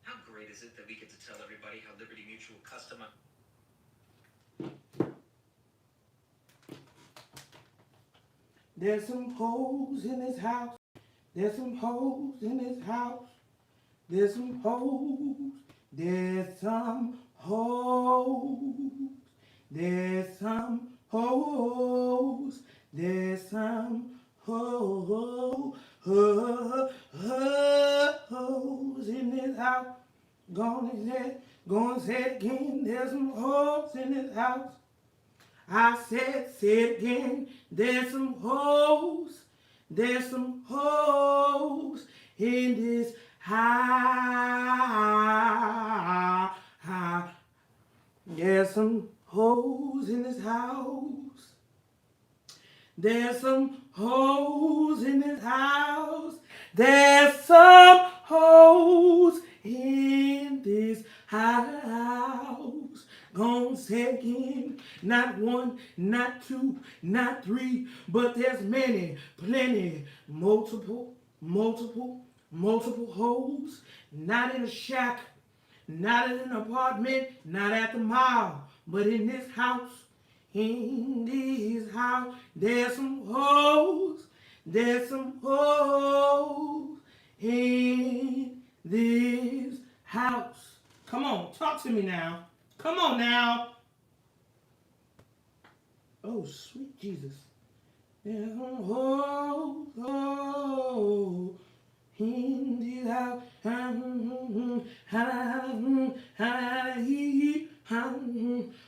How great is it that we get to tell everybody how Liberty Mutual customer. There's some hoes in this house. There's some hoes in this house. There's some hoes. There's some hoes. There's some hoes. There's some hoes in this house. Go and say it again. There's some hoes in this house. I said, say it again. There's some hoes. There's some hoes in this house. There's some hoes in this house. There's some hoes in this house. There's some hoes in this house. Gonna say again, not one, not two, not three, but there's many, plenty, multiple hoes. Not in a shack, not in an apartment, not at the mall, but in this house. In this house, there's some hoes. There's some hoes in this house. Come on, talk to me now. Come on now. Oh, sweet Jesus. There's some hoes in this house.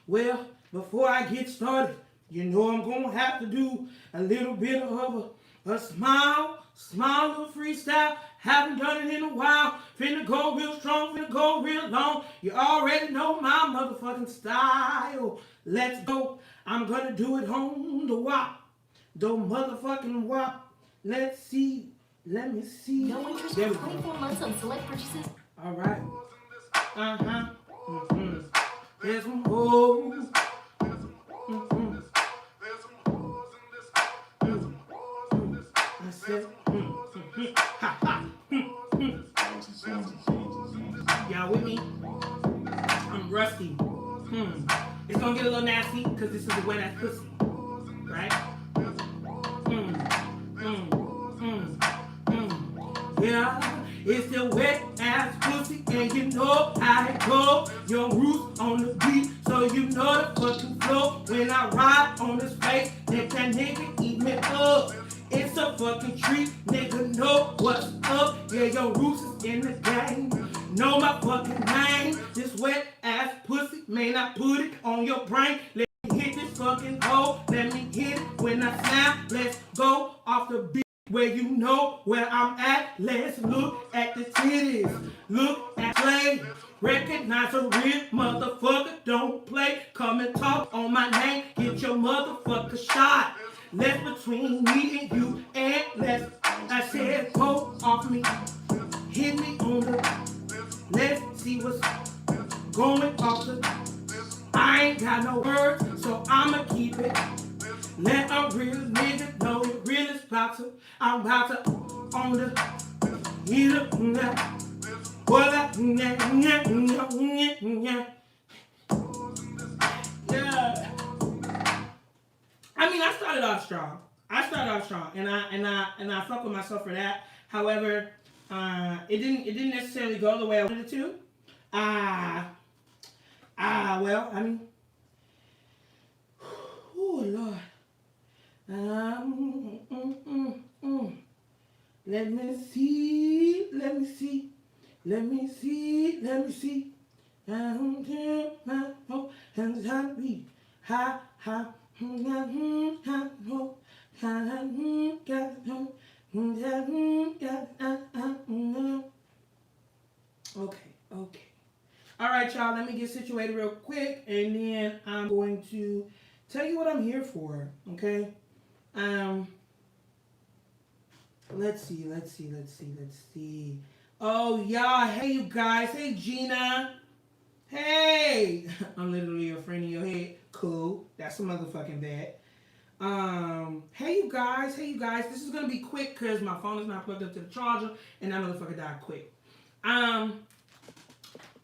Well, before I get started, you know I'm going to have to do a little bit of a smile little freestyle. Haven't done it in a while. Finna go real strong, finna go real long. You already know my motherfucking style. Let's go. I'm gonna do it on the WAP. The motherfucking WAP. Let's see. Let me see. No interest for 24 months on select purchases. All right. There's some hoes. I said, y'all with me? I'm rusty. It's gonna get a little nasty because this is a wet ass pussy, right? Yeah, it's the wet ass pussy, and you know how it go. Your roots on the beat, so you know the fucking flow. When I ride on this face, let that nigga eat me up. It's a fucking treat, nigga know what's up. Yeah, your roots is in the game. Know my fucking name. This wet ass pussy, man, I put it on your brain. Let me hit this fucking hole. Let me hit it when I snap. Let's go off the beat. Where you know where I'm at, let's look at the titties, look at play, recognize a real motherfucker, don't play, come and talk on my name, get your motherfucker shot, left between me and you, and let's, I said, go off me, hit me on the, let's see what's going off the, I ain't got no words, so I'ma keep it. Let a real nigga know it real is about to. I'm about to on the either what I yeah. I mean, I started off strong, and I fuck with myself for that. However, it didn't necessarily go the way I wanted it to. Well, I mean, oh Lord. Let me see. Okay, okay. All right, y'all, let me get situated real quick, and then I'm going to tell you what I'm here for, okay? Um, let's see. Oh, y'all, hey, you guys. Hey, Gina. Hey. I'm literally a friend in your head. Cool. That's a motherfucking bad. Hey, you guys. Hey, you guys. This is going to be quick because my phone is not plugged up to the charger, and that motherfucker died quick.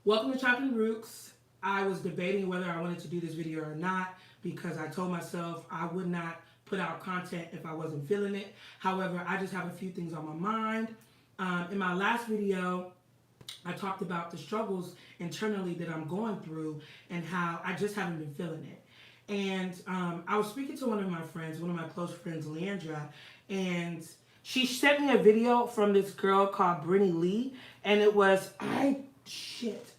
Welcome to Chopping Rooks. I was debating whether I wanted to do this video or not because I told myself I would not put out content if I wasn't feeling it. However, I just have a few things on my mind. In my last video, I talked about the struggles internally that I'm going through and how I just haven't been feeling it. And I was speaking to one of my friends, one of my close friends, Leandra, and she sent me a video from this girl called Brittany Lee, and it was I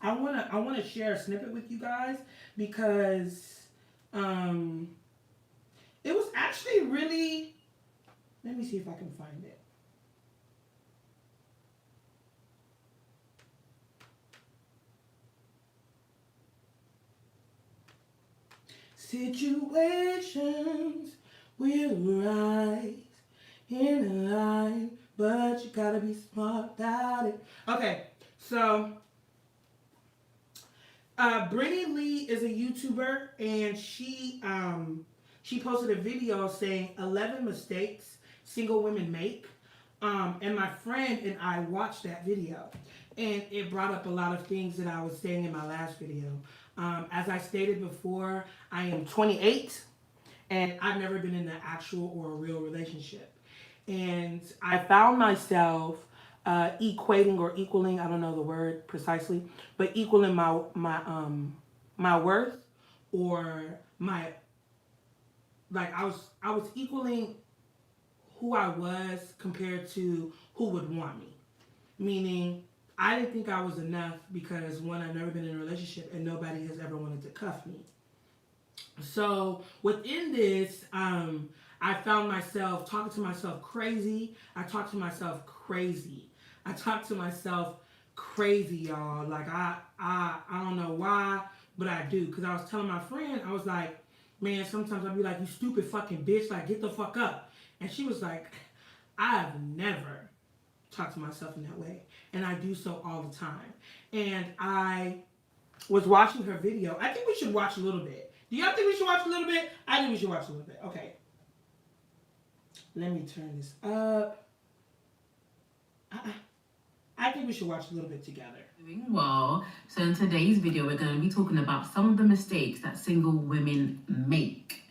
wanna share a snippet with you guys because it was actually really. Let me see if I can find it. Situations will rise in life, but you gotta be smart about it. Okay, so Brittany Lee is a YouTuber, and she posted a video saying 11 mistakes single women make. And my friend and I watched that video, and it brought up a lot of things that I was saying in my last video. As I stated before, I am 28, and I've never been in an actual or a real relationship. And I found myself equating or equaling, I don't know the word precisely, but equaling my worth, or my, like, I was equaling who I was compared to who would want me. Meaning, I didn't think I was enough because, one, I've never been in a relationship and nobody has ever wanted to cuff me. So within this, I found myself talking to myself crazy. I talked to myself crazy. Y'all. Like I don't know why, but I do. Cause I was telling my friend, I was like, man, sometimes I'd be like, you stupid fucking bitch, like get the fuck up. And she was like, I've never talked to myself in that way, and I do so all the time. And I was watching her video. I think we should watch a little bit. Do y'all think we should watch a little bit? I think we should watch a little bit. Okay. Let me turn this up. I think we should watch a little bit together. Doing well. So in today's video, we're going to be talking about some of the mistakes that single women make.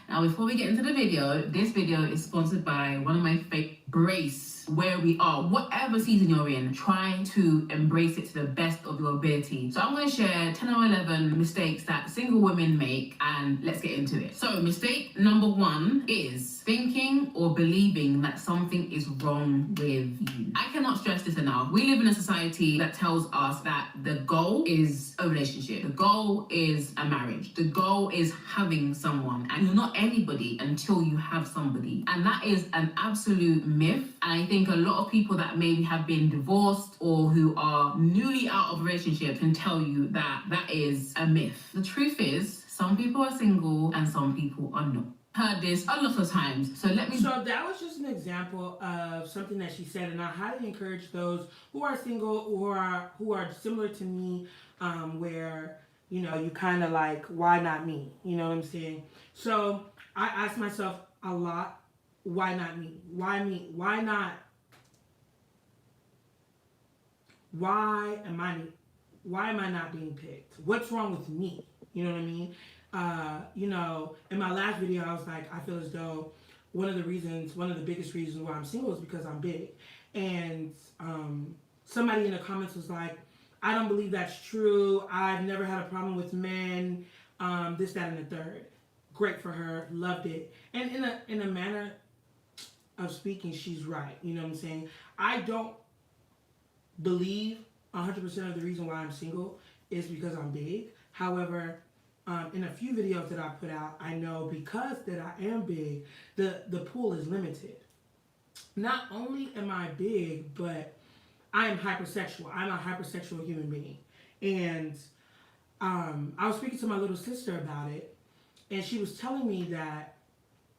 Now, before we get into the video, this video is sponsored by one of my favorite, Brace, where we are, whatever season you're in, try to embrace it to the best of your ability. So I'm going to share 10 or 11 mistakes that single women make, and let's get into it. So mistake number 1 is thinking or believing that something is wrong with you. I cannot stress this enough. We live in a society that tells us that the goal is a relationship. The goal is a marriage. The goal is having someone, and you're not anybody until you have somebody. And that is an absolute myth. And I think a lot of people that maybe have been divorced or who are newly out of a relationship can tell you that that is a myth. The truth is, some people are single and some people are not. Heard this a lot of times. So that was just an example of something that she said, and I highly encourage those who are single, who are similar to me, where you kind of like, why not me? You know what I'm saying? So I ask myself a lot, why not me? Why me? Why not? Why am I not being picked? What's wrong with me? You know what I mean? In my last video, I was like, I feel as though one of the biggest reasons why I'm single is because I'm big. And somebody in the comments was like, I don't believe that's true. I've never had a problem with men, this, that, and the third. Great for her. Loved it. And in a manner of speaking, she's right. You know what I'm saying? I don't believe 100% of the reason why I'm single is because I'm big. However, in a few videos that I put out, I know because that I am big, the pool is limited. Not only am I big, but I am hypersexual. I'm a hypersexual human being. And I was speaking to my little sister about it, and she was telling me that,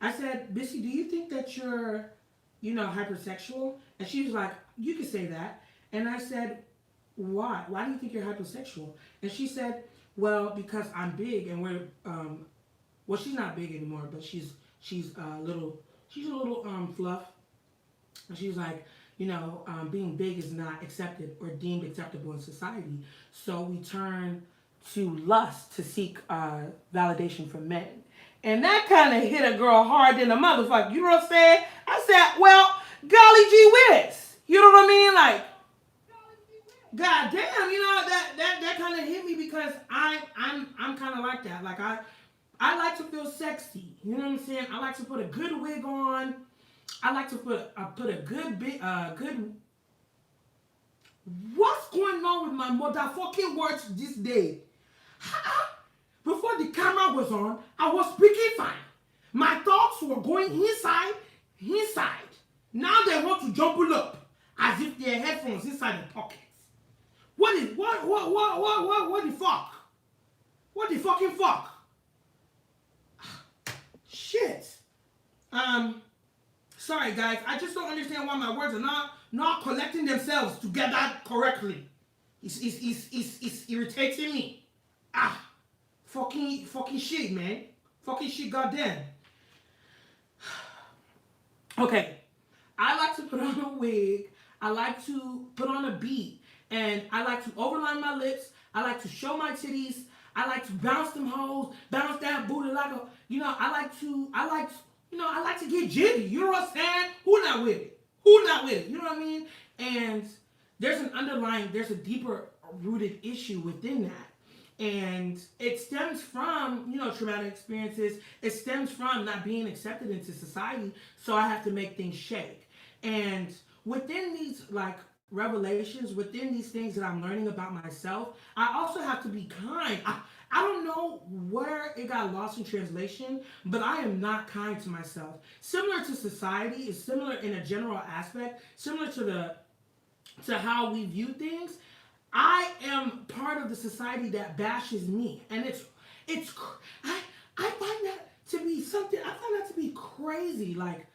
I said, Bissy, do you think that you're, hypersexual? And she was like, you could say that. And I said, why? Why do you think you're hypersexual? And she said, well, because I'm big and we're, well, she's not big anymore, but she's a little fluff. And she's like, being big is not accepted or deemed acceptable in society. So we turn to lust to seek validation from men. And that kind of hit a girl hard than a motherfucker. You know what I'm saying? I said, well, golly gee whiz. You know what I mean? Like, god damn, that kind of hit me because I'm kind of like that. Like I like to feel sexy. You know what I'm saying? I like to put a good wig on. I like to put a good. What's going on with my motherfucking words this day? Before the camera was on, I was speaking fine. My thoughts were going inside. Now they want to jumble up as if they're headphones inside the pockets. What the fuck? What the fucking fuck? Shit. Sorry guys, I just don't understand why my words are not collecting themselves together correctly. It's irritating me. Fucking shit, man. Fucking shit, goddamn. Okay, I like to put on a wig. I like to put on a beat, and I like to overline my lips. I like to show my titties. I like to bounce them hoes, bounce that booty like a, I like to get jiggy. You know what I'm saying? Who not with it? You know what I mean? And there's a deeper rooted issue within that. And it stems from, traumatic experiences. It stems from not being accepted into society. So I have to make things shake. And within these, revelations, within these things that I'm learning about myself, I also have to be kind. I don't know where it got lost in translation, but I am not kind to myself. Similar to society, is similar in a general aspect, similar to how we view things. I am part of the society that bashes me, and I find that to be something. I find that to be crazy. Like,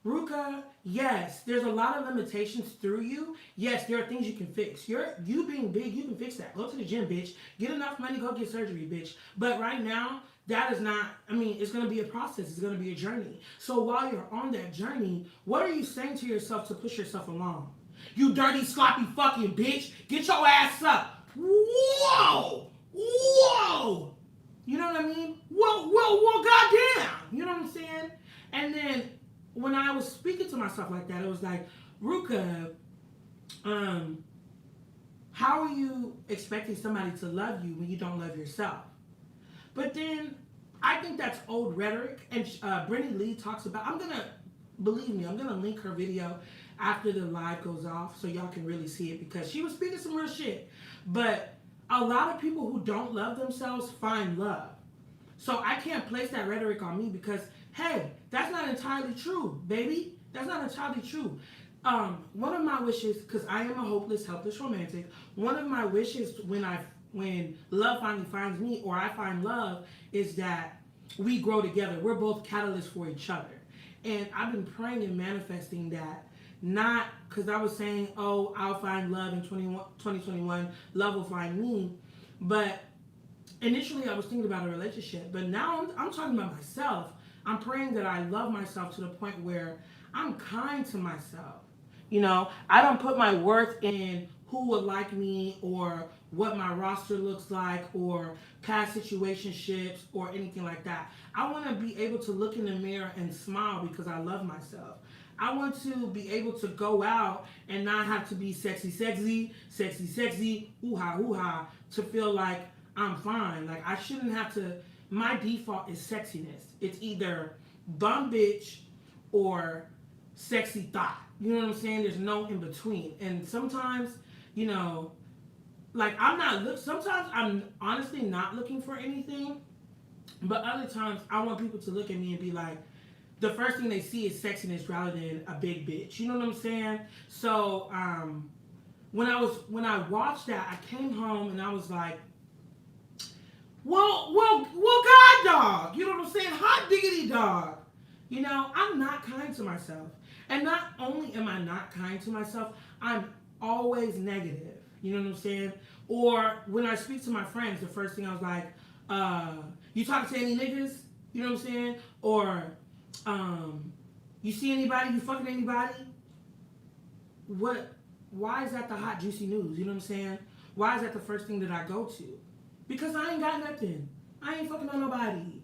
Ruka, yes, there's a lot of limitations through you. Yes, there are things you can fix. You being big, you can fix that. Go to the gym, bitch. Get enough money, go get surgery, bitch. But right now, that is not, it's going to be a process. It's going to be a journey. So while you're on that journey, what are you saying to yourself to push yourself along? You dirty, sloppy fucking bitch. Get your ass up. Whoa. You know what I mean? Whoa, goddamn. You know what I'm saying? And then when I was speaking to myself like that, it was like, Ruka, how are you expecting somebody to love you when you don't love yourself? But then I think that's old rhetoric. And Brittany Lee talks about, I'm going to link her video after the live goes off so y'all can really see it, because she was speaking some real shit. But a lot of people who don't love themselves find love. So I can't place that rhetoric on me because, hey, that's not entirely true, baby. That's not entirely true. One of my wishes, because I am a hopeless, helpless romantic, one of my wishes when love finally finds me, or I find love, is that we grow together. We're both catalysts for each other. And I've been praying and manifesting that, not because I was saying, oh, I'll find love in 2021, love will find me. But initially I was thinking about a relationship, but now I'm talking about myself. I'm praying that I love myself to the point where I'm kind to myself. I don't put my worth in who would like me or what my roster looks like or past situationships or anything like that. I want to be able to look in the mirror and smile because I love myself. I want to be able to go out and not have to be sexy, hoo-ha, to feel like I'm fine. Like, I shouldn't have to, my default is sexiness. It's either bum bitch or sexy thought. You know what I'm saying? There's no in between. And sometimes, sometimes I'm honestly not looking for anything, but other times I want people to look at me and be like, the first thing they see is sexiness rather than a big bitch. You know what I'm saying? So, when I watched that, I came home and I was like, well, God, dog. You know what I'm saying? Hot diggity, dog. You know, I'm not kind to myself. And not only am I not kind to myself, I'm always negative. You know what I'm saying? Or when I speak to my friends, the first thing I was like, you talking to any niggas? You know what I'm saying? Or, you see anybody? You fucking anybody? Why is that the hot, juicy news? You know what I'm saying? Why is that the first thing that I go to? Because I ain't got nothing. I ain't fucking on nobody.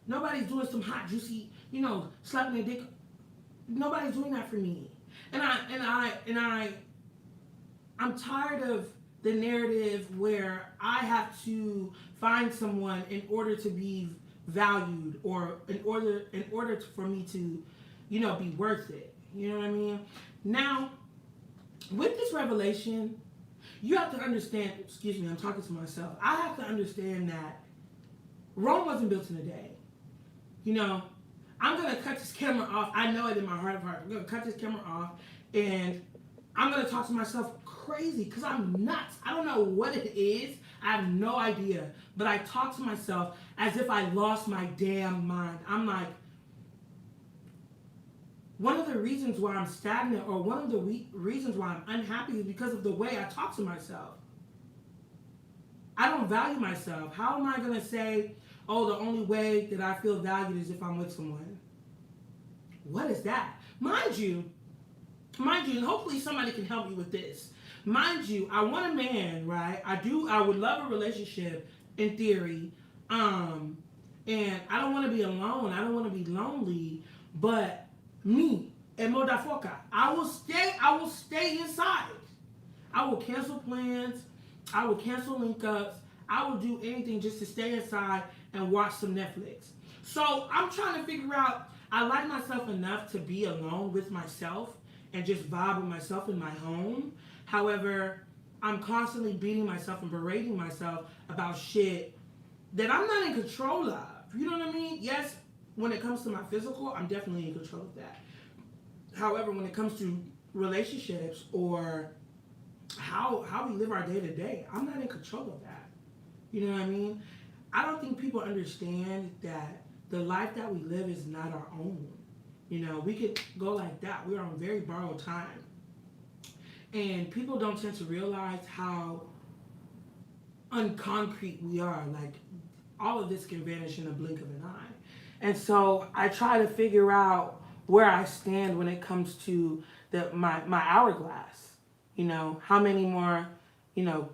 Nobody's doing some hot, juicy, you know, slapping their dick. Nobody's doing that for me. I'm tired of the narrative where I have to find someone in order to be valued, or in order for me to, you know, be worth it. You know what I mean? Now, with this revelation, you have to understand, excuse me, I'm talking to myself. I have to understand that Rome wasn't built in a day. You know, I'm going to cut this camera off. I know it in my heart of hearts. I'm going to cut this camera off and I'm going to talk to myself crazy because I'm nuts. I don't know what it is. I have no idea. But I talk to myself as if I lost my damn mind. I'm like, one of the reasons why I'm stagnant, or one of the reasons why I'm unhappy, is because of the way I talk to myself. I don't value myself. How am I going to say, oh, the only way that I feel valued is if I'm with someone? What is that? Mind you, and hopefully somebody can help me with this. Mind you, I want a man, right? I would love a relationship in theory. And I don't want to be alone. I don't want to be lonely. But me, and Modafoka, I will stay inside. I will cancel plans. I will cancel link-ups. I will do anything just to stay inside and watch some Netflix. So I'm trying to figure out, I like myself enough to be alone with myself and just vibe with myself in my home. However, I'm constantly beating myself and berating myself about shit that I'm not in control of. You know what I mean? Yes, when it comes to my physical, I'm definitely in control of that. However, when it comes to relationships or how we live our day to day, I'm not in control of that. You know what I mean? I don't think people understand that the life that we live is not our own. You know, we could go like that. We're on very borrowed time. And people don't tend to realize how unconcrete we are. Like, all of this can vanish in a blink of an eye. And so I try to figure out where I stand when it comes to my hourglass. You know, how many more, you know,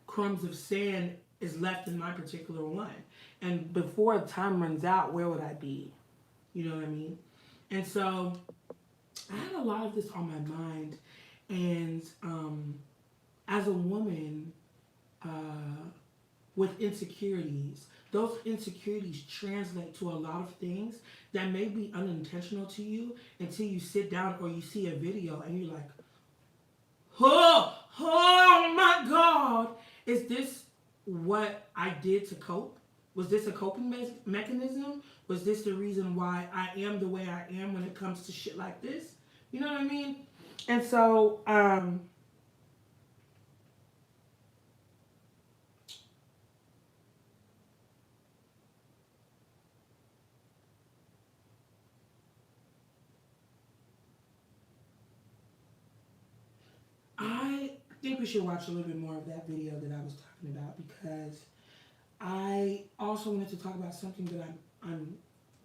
crumbs of sand is left in my particular one. And before time runs out, where would I be? You know what I mean? And so I had a lot of this on my mind. And as a woman with insecurities, those insecurities translate to a lot of things that may be unintentional to you until you sit down or you see a video and you're like, oh my God, is this what I did to cope? Was this a coping mechanism? Was this the reason why I am the way I am when it comes to shit like this? You know what I mean? And so, I think we should watch a little bit more of that video that I was talking about, because I also wanted to talk about something that I'm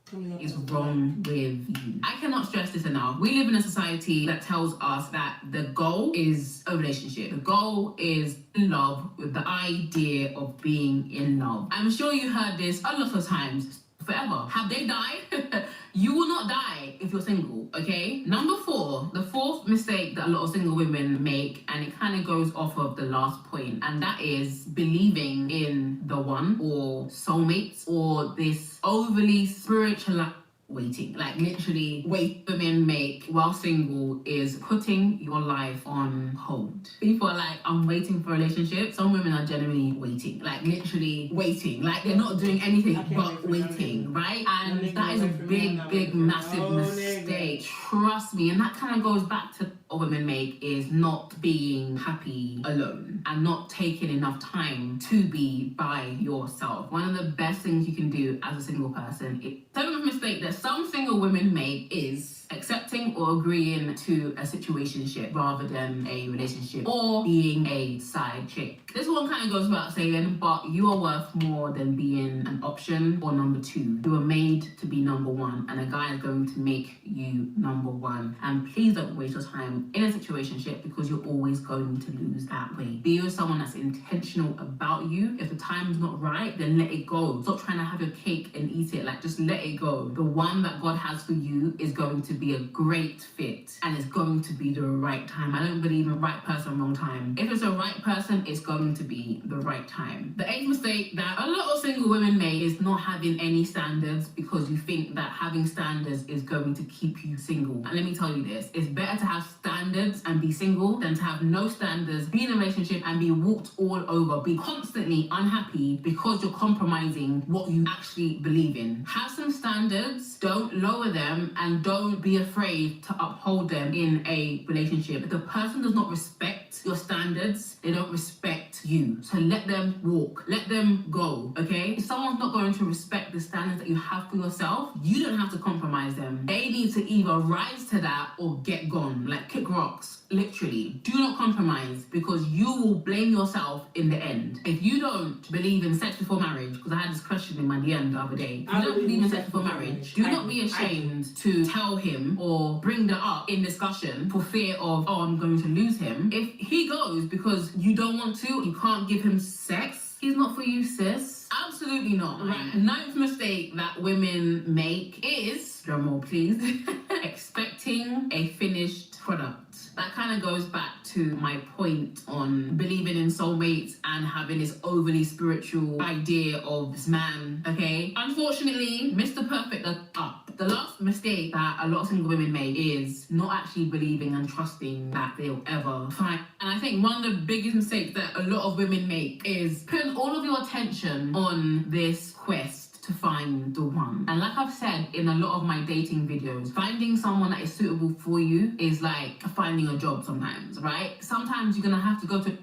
coming up is wrong with you. I cannot stress this enough. We live in a society that tells us that the goal is a relationship. The goal is love, with the idea of being in love. I'm sure you heard this a lot of times. Forever. Have they died? You will not die if you're single, okay? Number 4, the 4th mistake that a lot of single women make, and it kind of goes off of the last point, and that is believing in the one, or soulmates, or this overly spiritual waiting. Like, literally, women make while single is putting your life on hold. People are like, I'm waiting for a relationship. Some women are genuinely waiting, like literally waiting, like they're not doing anything but waiting, right? And that is a big massive mistake. Trust me. And that kind of goes back to of women make is not being happy alone and not taking enough time to be by yourself. One of the best things you can do as a single person, the mistake that some single women make is accepting or agreeing to a situationship rather than a relationship, or being a side chick. This one kind of goes without saying, but you are worth more than being an option or number two. You were made to be number one, and a guy is going to make you number one. And please don't waste your time in a situationship, because you're always going to lose that way. Be with someone that's intentional about you. If the time's not right, then let it go. Stop trying to have your cake and eat it. Like, just let it go. The one that God has for you is going to be a great fit, and it's going to be the right time. I don't believe in right person, wrong time. If it's the right person, it's going to be the right time. The eighth mistake that a lot of single women make is not having any standards, because you think that having standards is going to keep you single. And let me tell you this, it's better to have standards and be single than to have no standards, be in a relationship and be walked all over, be constantly unhappy because you're compromising what you actually believe in. Have some standards, don't lower them, and don't be afraid to uphold them in a relationship. If the person does not respect your standards, they don't respect you. So let them walk, let them go, okay? If someone's not going to respect the standards that you have for yourself, you don't have to compromise them. They need to either rise to that or get gone, like kick rocks. Literally, do not compromise, because you will blame yourself in the end. If you don't believe in sex before marriage, because I had this question in my DM the other day, if you don't believe in sex before marriage, do not be ashamed to tell him or bring that up in discussion for fear of, oh, I'm going to lose him. If he goes because you don't want to, you can't give him sex, he's not for you, sis. Absolutely not. Right. Ninth mistake that women make is, drumroll please, expecting a finished product. That kind of goes back to my point on believing in soulmates and having this overly spiritual idea of this man, okay? Unfortunately, Mr. Perfect up. The last mistake that a lot of single women make is not actually believing and trusting that they'll ever find. And I think one of the biggest mistakes that a lot of women make is putting all of your attention on this quest to find the one. And like I've said in a lot of my dating videos, finding someone that is suitable for you is like finding a job sometimes, right? Sometimes you're gonna have to go to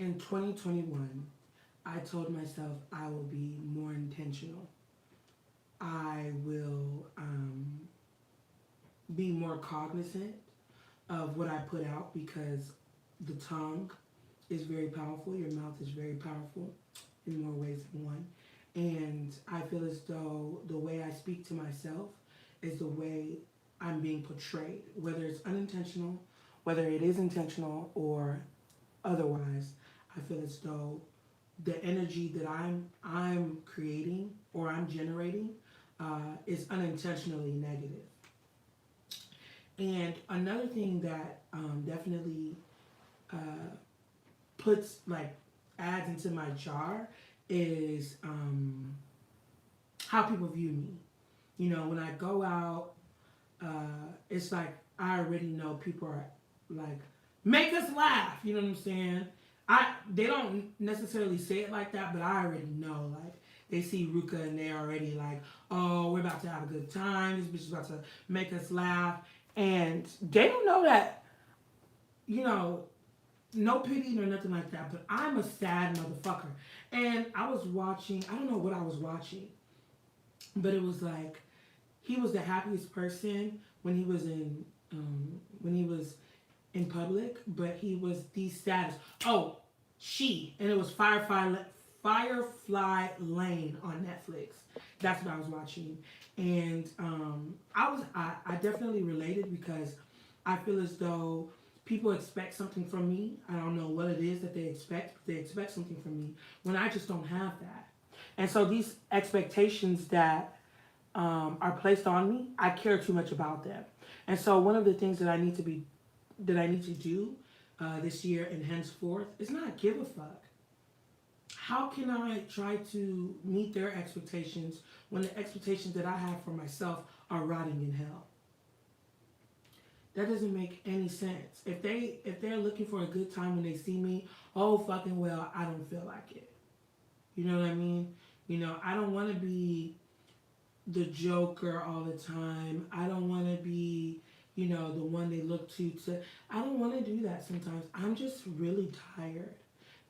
In 2021, I told myself I will be more intentional. I will be more cognizant of what I put out, because the tongue is very powerful. Your mouth is very powerful in more ways than one. And I feel as though the way I speak to myself is the way I'm being portrayed, whether it's unintentional, whether it is intentional, or otherwise. I feel as though the energy that I'm creating or I'm generating is unintentionally negative. And another thing that definitely adds into my jar is how people view me. You know, when I go out, it's like I already know people are like, make us laugh, you know what I'm saying? They don't necessarily say it like that, but I already know. Like, they see Ruka and they're already like, oh, we're about to have a good time. This bitch is about to make us laugh. And they don't know that, you know, no pity or nothing like that, but I'm a sad motherfucker. And I was watching, I don't know what I was watching, but it was like, he was the happiest person when he was in public, but he was the saddest. Oh, and it was Firefly Lane on Netflix. That's what I was watching. And I definitely related, because I feel as though people expect something from me. I don't know what it is that they expect, but they expect something from me when I just don't have that. And so these expectations that are placed on me, I care too much about them. And so one of the things that I need to do this year and henceforth is not give a fuck how can I try to meet their expectations when the expectations that I have for myself are rotting in hell? That doesn't make any sense. If they're looking for a good time when they see me, oh fucking well, I don't feel like it. You know what I mean? You know, I don't want to be the joker all the time. I don't want to be, you know, the one they look to. I don't want to do that sometimes. I'm just really tired.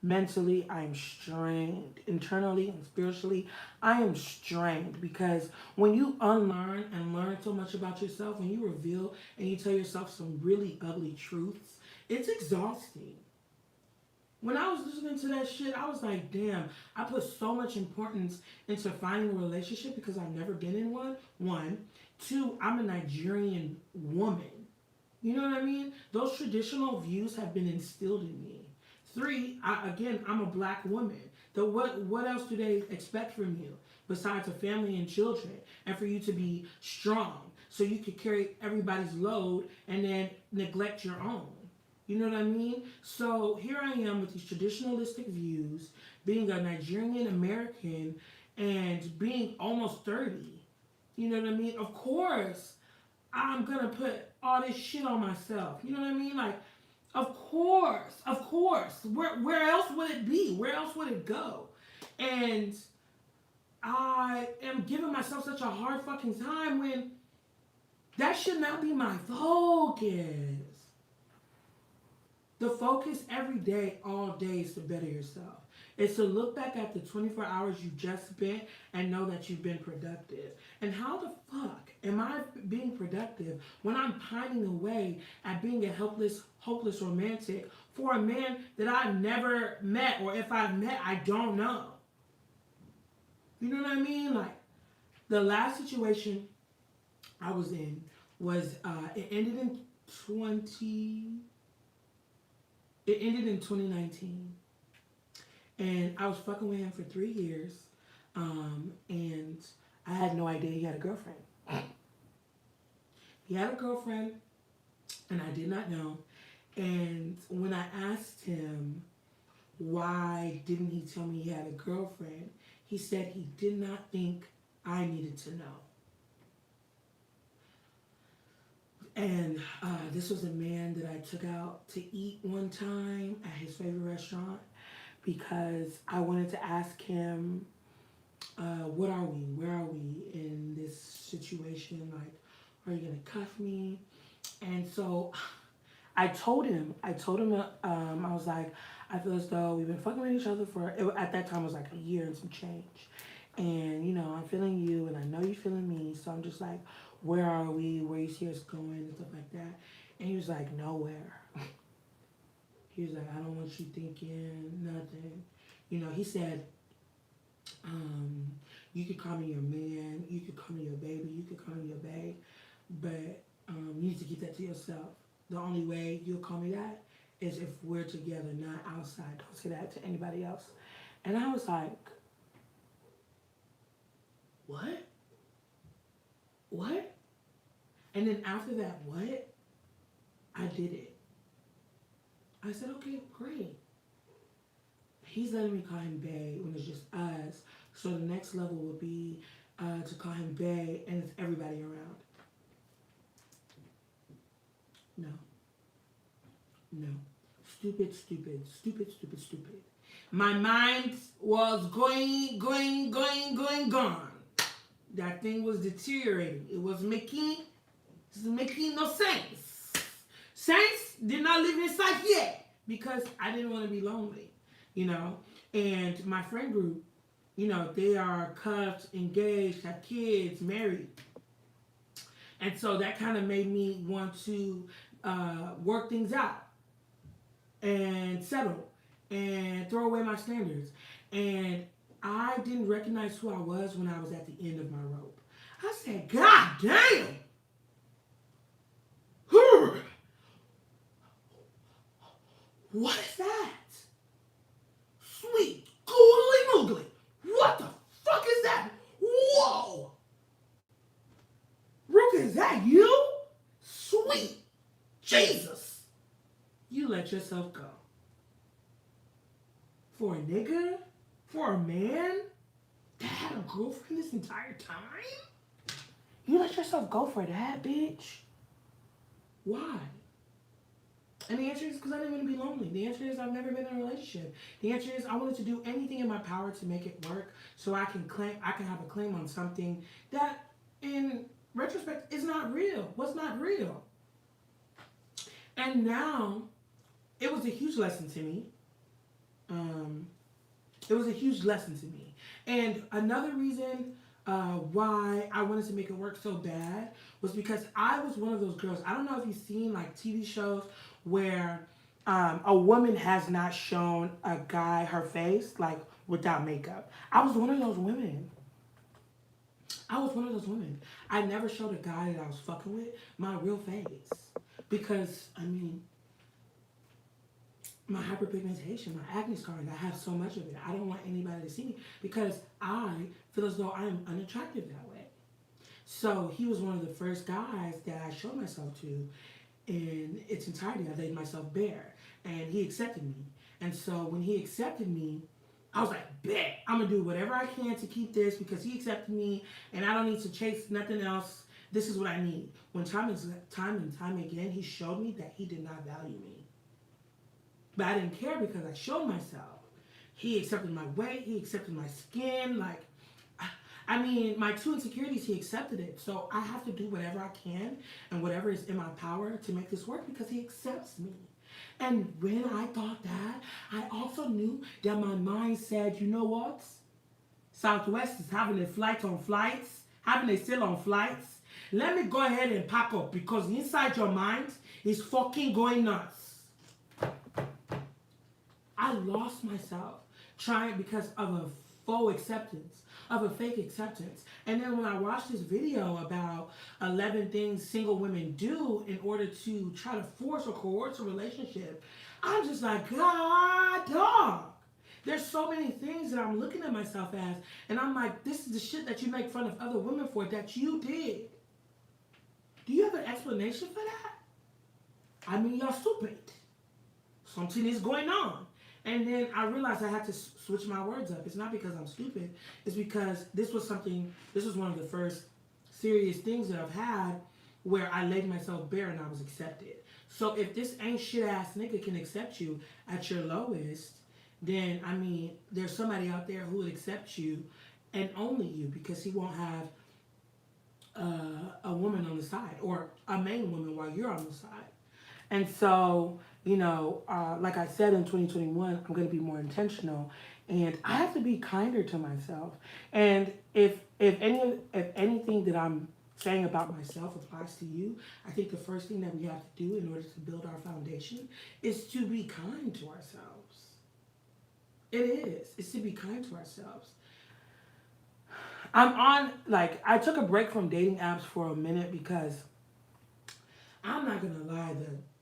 Mentally, I'm strained. Internally and spiritually, I am strained because when you unlearn and learn so much about yourself, when you reveal and you tell yourself some really ugly truths, it's exhausting. When I was listening to that shit, I was like, damn, I put so much importance into finding a relationship because I've never been in one. One. Two, I'm a Nigerian woman. You know what I mean? Those traditional views have been instilled in me. Three, I'm a black woman. What else do they expect from you besides a family and children and for you to be strong so you could carry everybody's load and then neglect your own? You know what I mean? So here I am with these traditionalistic views, being a Nigerian American and being almost 30. You know what I mean? Of course, I'm gonna put all this shit on myself. You know what I mean? Like, of course. Where else would it be? Where else would it go? And I am giving myself such a hard fucking time when that should not be my focus. The focus every day, all day, is to better yourself. It's to look back at the 24 hours you just spent and know that you've been productive. And how the fuck am I being productive when I'm pining away at being a helpless, hopeless romantic for a man that I've never met, or if I've met, I don't know? You know what I mean? Like, the last situation I was in was, it ended in 2019. And I was fucking with him for 3 years. And I had no idea he had a girlfriend. He had a girlfriend, and I did not know. And when I asked him why didn't he tell me he had a girlfriend, he said he did not think I needed to know. And this was a man that I took out to eat one time at his favorite restaurant because I wanted to ask him, what are we? Where are we in this situation? Like, are you gonna cuff me? And so I told him, I was like, I feel as though we've been fucking with each other at that time it was like a year and some change. And, you know, I'm feeling you and I know you're feeling me. So I'm just like, where are we? Where you see us going and stuff like that. And he was like, nowhere. He was like, I don't want you thinking nothing. You know, he said, you could call me your man, you could call me your baby, you could call me your babe, but you need to keep that to yourself. The only way you'll call me that is if we're together, not outside. Don't say that to anybody else. And I was like, what? What? And then after that, what? I did it. I said, okay, great. He's letting me call him bae when it's just us. So the next level would be to call him bae and it's everybody around. No. Stupid. My mind was going. That thing was deteriorating. It was making no sense. Sense did not live inside yet because I didn't want to be lonely, you know. And my friend group, you know, they are cuffed, engaged, have kids, married. And so that kind of made me want to work things out and settle and throw away my standards. And I didn't recognize who I was when I was at the end of my rope. I said, God damn! What is that? Sweet googly moogly. What the fuck is that? Whoa! Ruka, is that you? Sweet Jesus. You let yourself go. For a nigga? for a man that had a girlfriend this entire time? You let yourself go for that, bitch? Why? And the answer is because I didn't want to be lonely. The answer is I've never been in a relationship. The answer is I wanted to do anything in my power to make it work so I can have a claim on something that in retrospect is not real. Was not real. And now it was a huge lesson to me. It was a huge lesson to me. And another reason why I wanted to make it work so bad was because I was one of those girls. I don't know if you've seen like TV shows where a woman has not shown a guy her face like without makeup. I was one of those women. I never showed a guy that I was fucking with my real face because I mean my hyperpigmentation, my acne scarring, I have so much of it. I don't want anybody to see me because I feel as though I am unattractive that way. So he was one of the first guys that I showed myself to in its entirety. I laid myself bare and he accepted me. And so when he accepted me, I was like, bet, I'm gonna do whatever I can to keep this because he accepted me and I don't need to chase nothing else. This is what I need. When time and time again, he showed me that he did not value me. But I didn't care because I showed myself. He accepted my weight. He accepted my skin. Like, I mean, my 2 insecurities, he accepted it. So I have to do whatever I can and whatever is in my power to make this work because he accepts me. And when I thought that, I also knew that my mind said, you know what? Southwest is having a flight on flights, having a sale on flights. Let me go ahead and pack up because inside your mind is fucking going nuts. I lost myself trying because of a faux acceptance, of a fake acceptance. And then when I watched this video about 11 things single women do in order to try to force or coerce a relationship, I'm just like, God, dog. There's so many things that I'm looking at myself as, and I'm like, this is the shit that you make fun of other women for that you did. Do you have an explanation for that? I mean, you're stupid. Something is going on. And then I realized I had to switch my words up. It's not because I'm stupid. It's because this was one of the first serious things that I've had where I laid myself bare and I was accepted. So if this ain't shit ass nigga can accept you at your lowest, then I mean, there's somebody out there who would accept you and only you because he won't have a woman on the side or a main woman while you're on the side. And so, you know, like I said, in 2021, I'm going to be more intentional, and I have to be kinder to myself. And if anything that I'm saying about myself applies to you, I think the first thing that we have to do in order to build our foundation is to be kind to ourselves. It is. It's to be kind to ourselves. I took a break from dating apps for a minute because I'm not going to lie,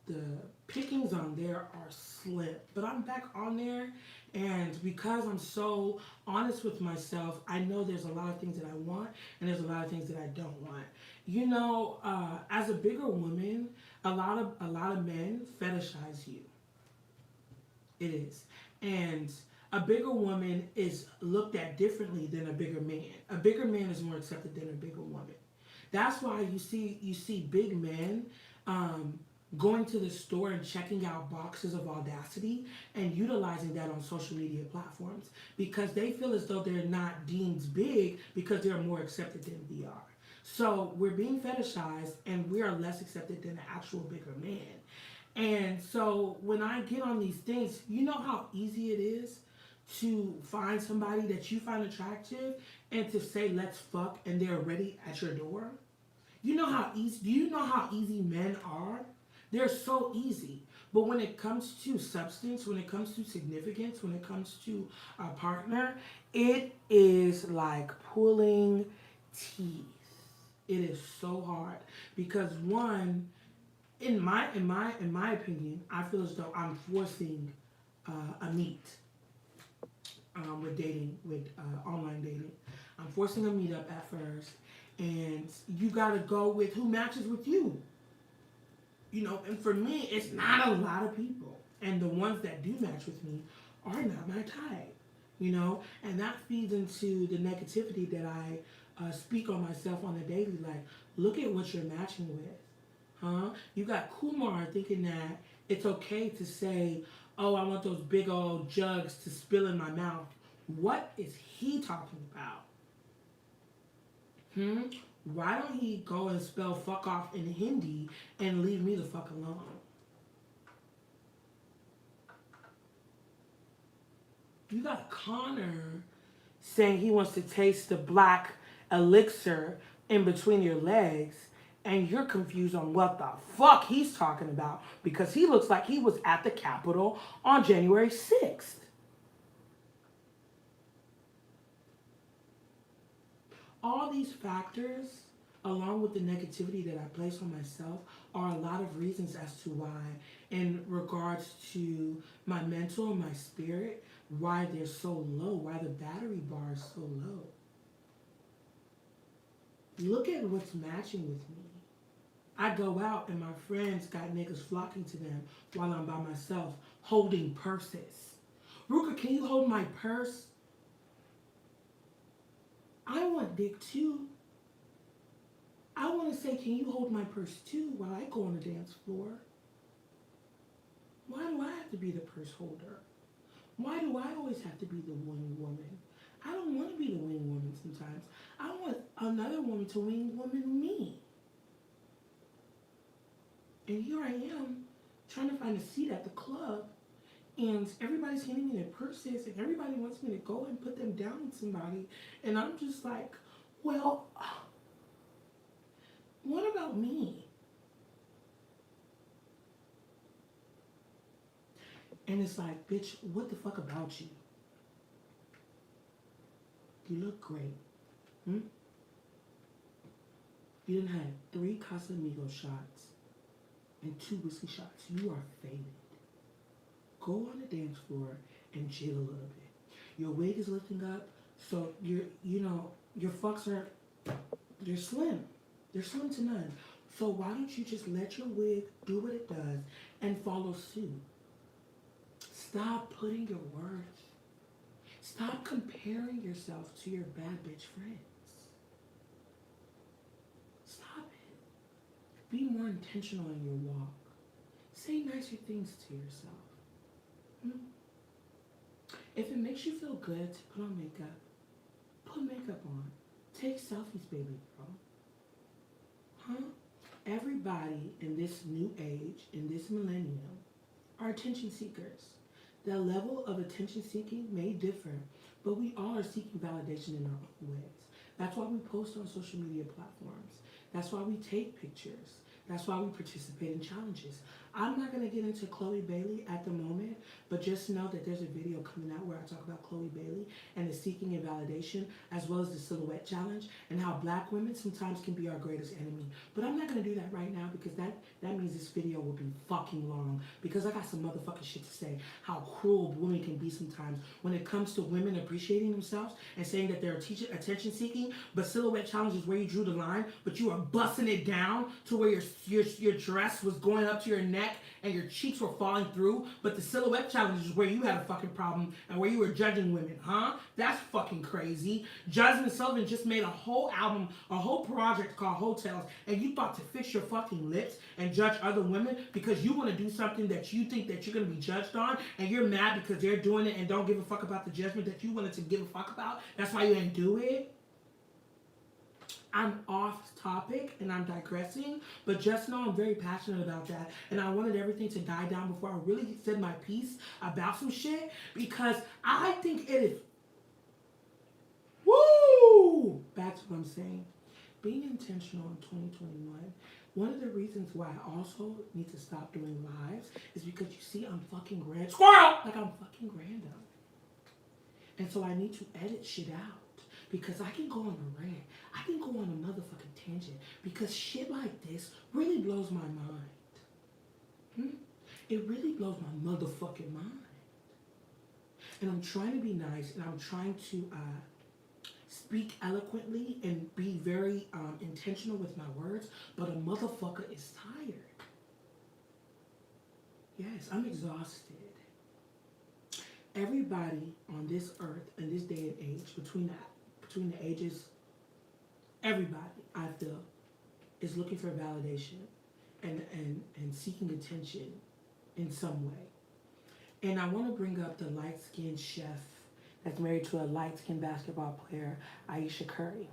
the pickings on there are slim, but I'm back on there, and because I'm so honest with myself, I know there's a lot of things that I want and there's a lot of things that I don't want. You know, as a bigger woman, a lot of men fetishize you. It is. And a bigger woman is looked at differently than a bigger man. A bigger man is more accepted than a bigger woman. That's why you see big men going to the store and checking out boxes of audacity and utilizing that on social media platforms because they feel as though they're not deemed big because they're more accepted than we are. So we're being fetishized and we are less accepted than an actual bigger man. And so when I get on these things, you know how easy it is to find somebody that you find attractive and to say, let's fuck, and they're already at your door? Do you know how easy men are? They're so easy. But when it comes to substance, when it comes to significance, when it comes to a partner, it is like pulling teeth. It is so hard because one, in my opinion, I feel as though I'm forcing a meet with dating, with online dating. I'm forcing a meetup at first, and you gotta go with who matches with you. You know, and for me, it's not a lot of people. And the ones that do match with me are not my type. you know? And that feeds into the negativity that I speak on myself on a daily. Like, look at what you're matching with, huh? You got Kumar thinking that it's okay to say, oh, I want those big old jugs to spill in my mouth. What is he talking about? Why don't he go and spell fuck off in Hindi and leave me the fuck alone? You got Connor saying he wants to taste the black elixir in between your legs, and you're confused on what the fuck he's talking about because he looks like he was at the Capitol on January 6th. All these factors, along with the negativity that I place on myself, are a lot of reasons as to why, in regards to my mental and my spirit, why they're so low, why the battery bar is so low. Look at what's matching with me. I go out and my friends got niggas flocking to them while I'm by myself holding purses. Ruka, can you hold my purse? I want dick too. I want to say, can you hold my purse too while I go on the dance floor? Why do I have to be the purse holder? Why do I always have to be the wing woman? I don't want to be the wing woman sometimes. I want another woman to wing woman me. And here I am trying to find a seat at the club, and everybody's handing me their purses, and everybody wants me to go and put them down with somebody. And I'm just like, well, what about me? And it's like, bitch, what the fuck about you? You look great. You done had 3 Casamigos shots and 2 whiskey shots. You are faded. Go on the dance floor and chill a little bit. Your wig is lifting up, so your fucks are, they're slim. They're slim to none. So why don't you just let your wig do what it does and follow suit? Stop putting your worth. Stop comparing yourself to your bad bitch friends. Stop it. Be more intentional in your walk. Say nicer things to yourself. If it makes you feel good to put on makeup, put makeup on. Take selfies, baby girl. Everybody in this new age, in this millennium, are attention seekers. The level of attention seeking may differ, but we all are seeking validation in our own ways. That's why we post on social media platforms. That's why we take pictures. That's why we participate in challenges. I'm not going to get into Chloe Bailey at the moment, but just know that there's a video coming out where I talk about Chloe Bailey and the seeking and validation, as well as the silhouette challenge, and how black women sometimes can be our greatest enemy. But I'm not going to do that right now because that means this video will be fucking long, because I got some motherfucking shit to say. How cruel women can be sometimes when it comes to women appreciating themselves and saying that they're attention seeking, but silhouette challenge is where you drew the line, but you are busting it down to where your dress was going up to your neck and your cheeks were falling through, but the silhouette challenge is where you had a fucking problem and where you were judging women, That's fucking crazy. Jasmyn Sullivan just made a whole album, a whole project called Hotels, and you thought to fix your fucking lips and judge other women because you want to do something that you think that you're going to be judged on, and you're mad because they're doing it and don't give a fuck about the judgment that you wanted to give a fuck about. That's why you ain't do it. I'm off topic and I'm digressing, but just know I'm very passionate about that, and I wanted everything to die down before I really said my piece about some shit, because I think it is, woo! Back to what I'm saying. Being intentional in 2021, one of the reasons why I also need to stop doing lives is because you see I'm fucking squirrel! Like I'm fucking random. And so I need to edit shit out. Because I can go on a rant. I can go on a motherfucking tangent. Because shit like this really blows my mind. It really blows my motherfucking mind. And I'm trying to be nice. And I'm trying to speak eloquently and be very intentional with my words. But a motherfucker is tired. Yes, I'm exhausted. Everybody on this earth this day and age, between the ages, everybody, I feel, is looking for validation and seeking attention in some way. And I want to bring up the light-skinned chef that's married to a light-skinned basketball player, Ayesha Curry.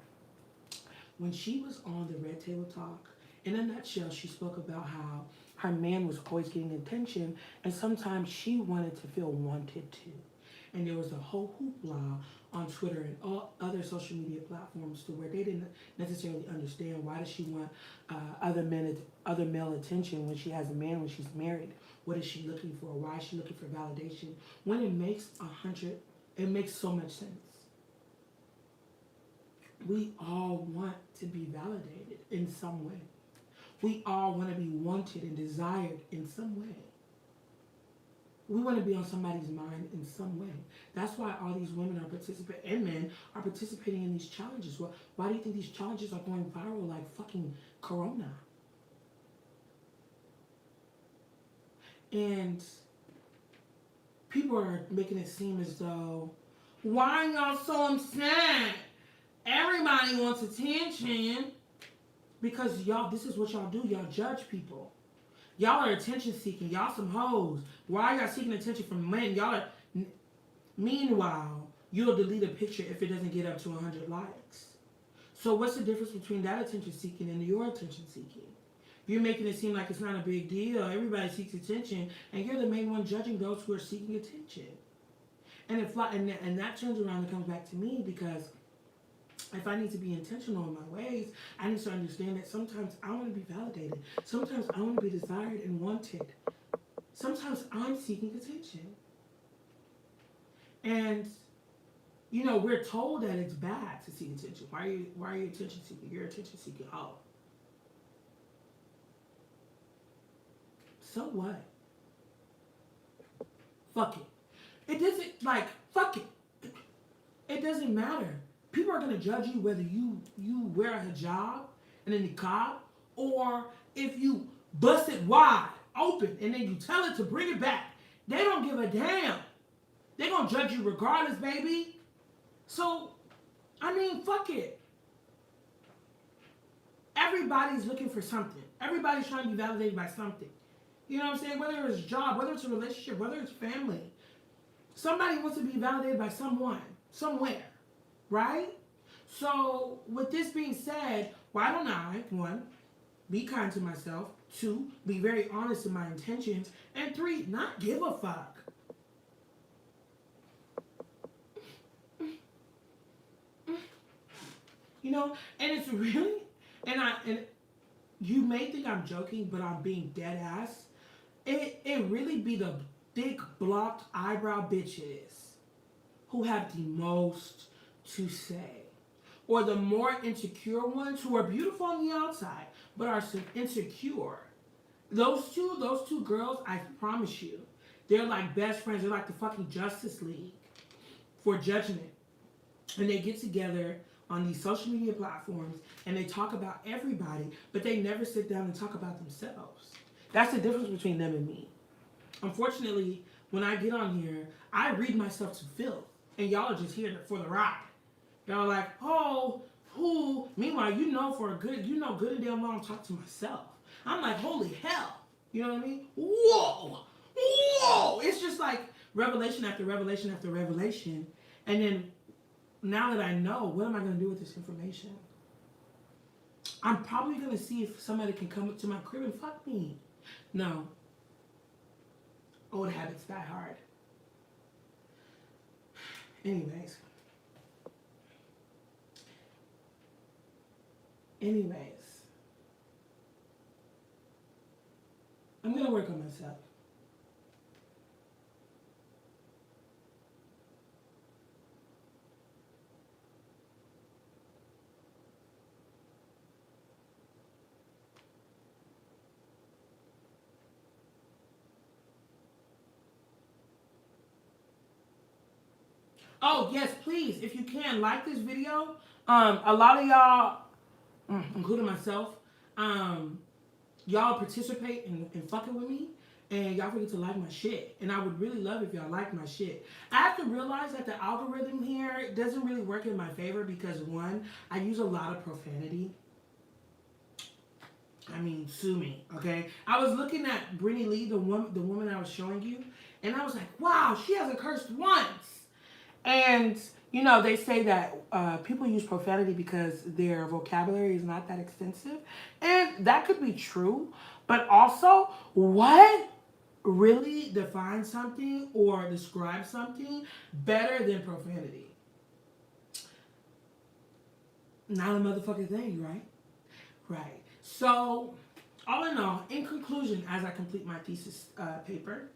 When she was on the Red Table Talk, in a nutshell, she spoke about how her man was always getting attention, and sometimes she wanted to feel wanted too. And there was a whole hoopla on Twitter and all other social media platforms to where they didn't necessarily understand why does she want other male attention when she has a man, when she's married. What is she looking for? Why is she looking for validation? When it makes so much sense. We all want to be validated in some way. We all want to be wanted and desired in some way. We want to be on somebody's mind in some way. That's why all these women are participating, and men are participating in these challenges. Well, why do you think these challenges are going viral like fucking Corona? And people are making it seem as though, why are y'all so upset? Everybody wants attention. Because y'all, this is what y'all do. Y'all judge people. Y'all are attention seeking. Y'all some hoes. Why are y'all seeking attention from men? Y'all are... Meanwhile, you'll delete a picture if it doesn't get up to 100 likes. So what's the difference between that attention seeking and your attention seeking? You're making it seem like it's not a big deal. Everybody seeks attention, and you're the main one judging those who are seeking attention. And that turns around and comes back to me, because if I need to be intentional in my ways, I need to understand that sometimes I want to be validated. Sometimes I want to be desired and wanted. Sometimes I'm seeking attention. And, you know, we're told that it's bad to seek attention. Why are you attention seeking? You're attention seeking. Oh. So what? Fuck it. It doesn't, fuck it. It doesn't matter. People are going to judge you whether you wear a hijab and a niqab, or if you bust it wide open and then you tell it to bring it back. They don't give a damn. They're going to judge you regardless, baby. So, I mean, fuck it. Everybody's looking for something. Everybody's trying to be validated by something. You know what I'm saying? Whether it's a job, whether it's a relationship, whether it's family. Somebody wants to be validated by someone, somewhere. Right? So, with this being said, why don't I, 1, be kind to myself, 2, be very honest in my intentions, and 3, not give a fuck. You know, and it's really, and you may think I'm joking, but I'm being dead ass. It really be the thick, blocked eyebrow bitches who have the most to say, or the more insecure ones who are beautiful on the outside but are insecure. Those two girls, I promise you, they're like best friends. They're like the fucking Justice League for judgment, and they get together on these social media platforms and they talk about everybody, but they never sit down and talk about themselves. That's the difference between them and me. Unfortunately, when I get on here, I read myself to filth, and y'all are just here for the ride. Y'all are like, oh, who? Meanwhile, good and damn well I'm talking to myself. I'm like, holy hell. You know what I mean? Whoa. It's just like revelation after revelation after revelation. And then now that I know, what am I going to do with this information? I'm probably going to see if somebody can come up to my crib and fuck me. No. Old habits die hard. Anyways, I'm going to work on myself. Oh, yes, please, if you can, like this video. A lot of y'all, including myself, y'all participate in fucking with me. and y'all forget to like my shit. And I would really love if y'all like my shit. I have to realize that the algorithm here doesn't really work in my favor because, one, I use a lot of profanity. I mean, sue me, okay? I was looking at Brittany Lee, the woman I was showing you, and I was like, wow, she hasn't cursed once. And, you know, they say that people use profanity because their vocabulary is not that extensive. And that could be true. But also, what really defines something or describes something better than profanity? Not a motherfucking thing, right? Right. So, all in all, in conclusion, as I complete my thesis paper,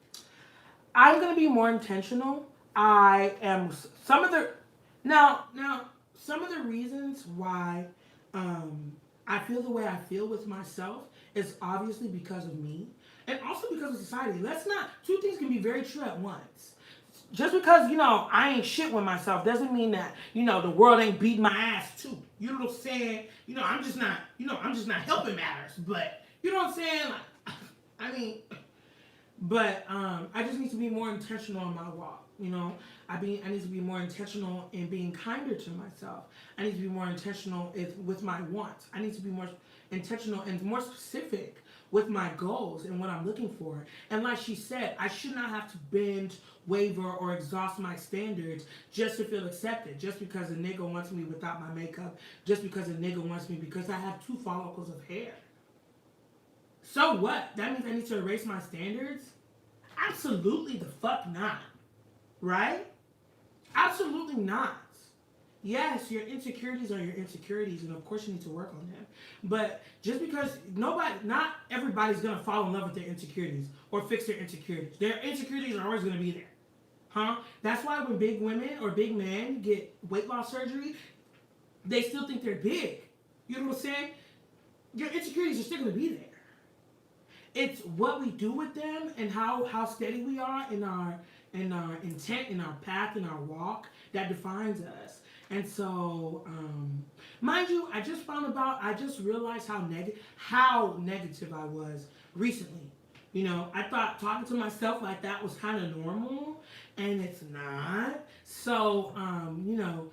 I'm going to be more intentional. I am some of the now some of the reasons why I feel the way I feel with myself is obviously because of me and also because of society. Let's not, two things can be very true at once. Just because, you know, I ain't shit with myself doesn't mean that, you know, the world ain't beating my ass too. You know what I'm saying? You know, I'm just not helping matters. But you know what I'm saying? Like, I mean, but I just need to be more intentional in my walk. You know, I need to be more intentional in being kinder to myself. I need to be more intentional with my wants. I need to be more intentional and more specific with my goals and what I'm looking for. And like she said, I should not have to bend, waver, or exhaust my standards just to feel accepted. Just because a nigga wants me without my makeup. Just because a nigga wants me because I have 2 follicles of hair. So what? That means I need to erase my standards? Absolutely the fuck not. Right? Absolutely not. Yes, your insecurities are your insecurities, and of course you need to work on them. But just because not everybody's gonna fall in love with their insecurities or fix their insecurities. Their insecurities are always gonna be there. Huh? That's why when big women or big men get weight loss surgery, they still think they're big. You know what I'm saying? Your insecurities are still gonna be there. It's what we do with them and how steady we are in our intent, in our path, in our walk that defines us. And so, mind you, I just realized how negative I was recently. You know, I thought talking to myself like that was kind of normal, and it's not. So, you know,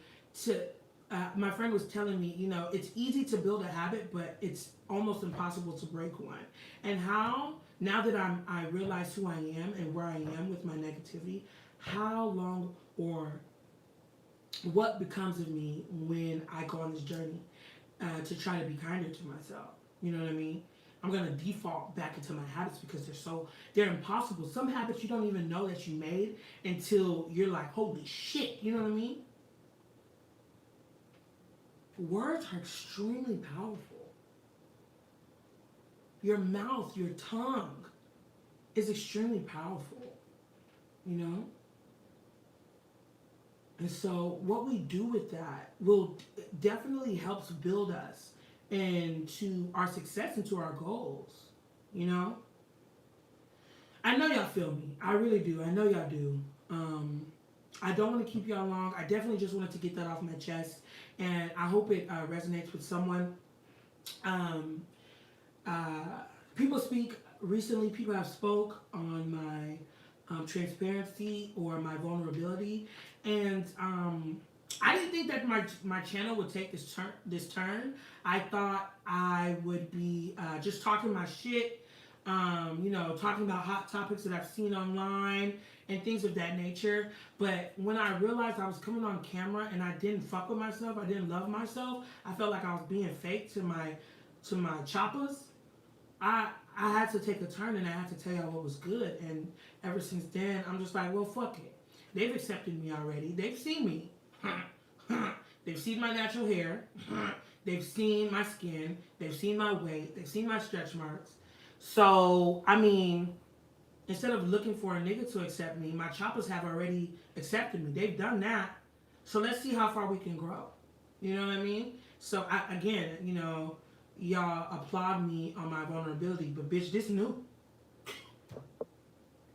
my friend was telling me, you know, it's easy to build a habit, but it's almost impossible to break one. And how, now that I realize who I am and where I am with my negativity, how long or what becomes of me when I go on this journey to try to be kinder to myself. You know what I mean? I'm going to default back into my habits because they're impossible. Some habits you don't even know that you made until you're like, holy shit, you know what I mean? Words are extremely powerful. Your mouth, your tongue is extremely powerful, you know? And so what we do with that will definitely helps build us into our success, into our goals, you know? I know y'all feel me. I really do. I know y'all do. I don't want to keep y'all long. I definitely just wanted to get that off my chest. And I hope it resonates with someone. People speak, recently people have spoke on my transparency or my vulnerability. And I didn't think that my channel would take this turn. I thought I would be just talking my shit, you know, talking about hot topics that I've seen online and things of that nature. But when I realized I was coming on camera and I didn't fuck with myself, I didn't love myself, I felt like I was being fake to my choppers. I had to take a turn and I had to tell y'all what was good. And ever since then, I'm just like, well, fuck it. They've accepted me already. They've seen me. They've seen my natural hair. They've seen my skin. They've seen my weight. They've seen my stretch marks. So, I mean, instead of looking for a nigga to accept me, my choppers have already accepted me. They've done that. So let's see how far we can grow. You know what I mean? So, again, you know, y'all applaud me on my vulnerability, but bitch, this new.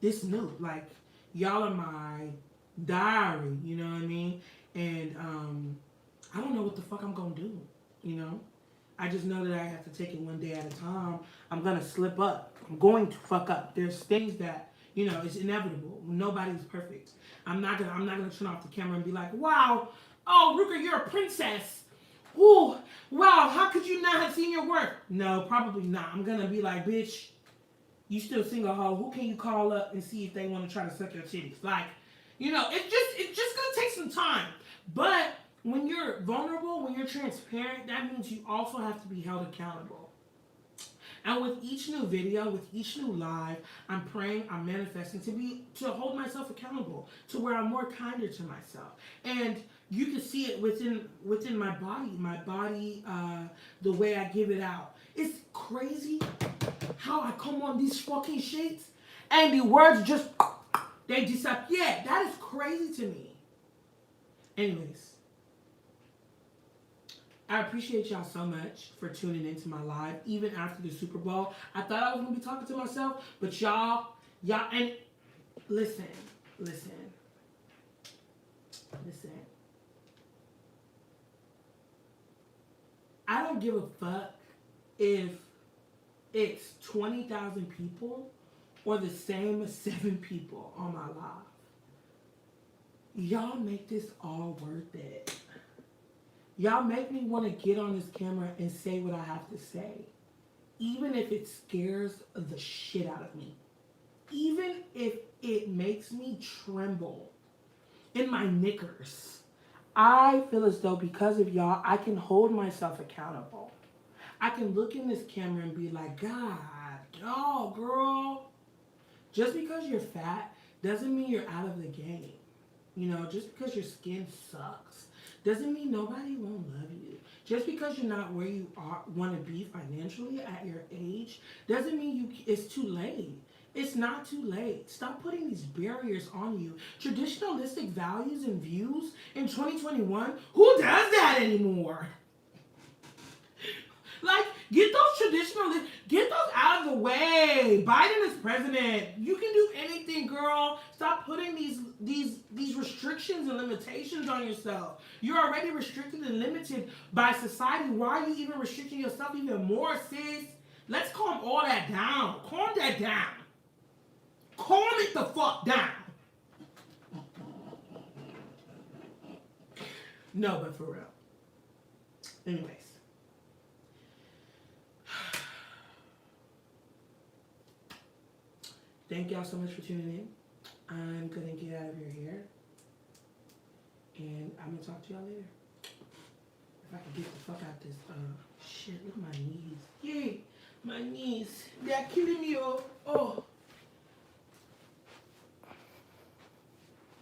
This new. Like, y'all are my diary, you know what I mean? And I don't know what the fuck I'm gonna do, you know? I just know that I have to take it one day at a time. I'm gonna slip up. I'm going to fuck up. There's things that, you know, it's inevitable. Nobody's perfect. I'm not gonna turn off the camera and be like, wow, oh, Ruka, you're a princess. Ooh, wow, how could you not have seen your work? No, probably not. I'm gonna be like, bitch, you still single hoe. Who can you call up and see if they want to try to suck your titties? Like, you know, it's just gonna take some time. But when you're vulnerable, when you're transparent, that means you also have to be held accountable. And with each new video, with each new live, I'm praying, I'm manifesting to hold myself accountable, to where I'm more kinder to myself. And you can see it within my body, the way I give it out. It's crazy how I come on these fucking shades and the words just, they disappear. That is crazy to me. Anyways, I appreciate y'all so much for tuning into my live, even after the Super Bowl. I thought I was going to be talking to myself, but y'all, and listen. I don't give a fuck if it's 20,000 people or the same as 7 people on my live. Y'all make this all worth it. Y'all make me want to get on this camera and say what I have to say. Even if it scares the shit out of me. Even if it makes me tremble in my knickers. I feel as though because of y'all, I can hold myself accountable. I can look in this camera and be like, God, oh, girl. Just because you're fat doesn't mean you're out of the game. You know, just because your skin sucks doesn't mean nobody won't love you. Just because you're not where you want to be financially at your age doesn't mean it's too late. It's not too late. Stop putting these barriers on you. Traditionalistic values and views in 2021, who does that anymore? Like, get those out of the way. Biden is president. You can do anything, girl. Stop putting these restrictions and limitations on yourself. You're already restricted and limited by society. Why are you even restricting yourself even more, sis? Let's calm all that down. Calm that down. Calm it the fuck down. No, but for real. Anyways. Thank y'all so much for tuning in. I'm gonna get out of your hair. And I'm gonna talk to y'all later. If I can get the fuck out this shit, look at my knees. Yay! My knees. They're killing me, oh.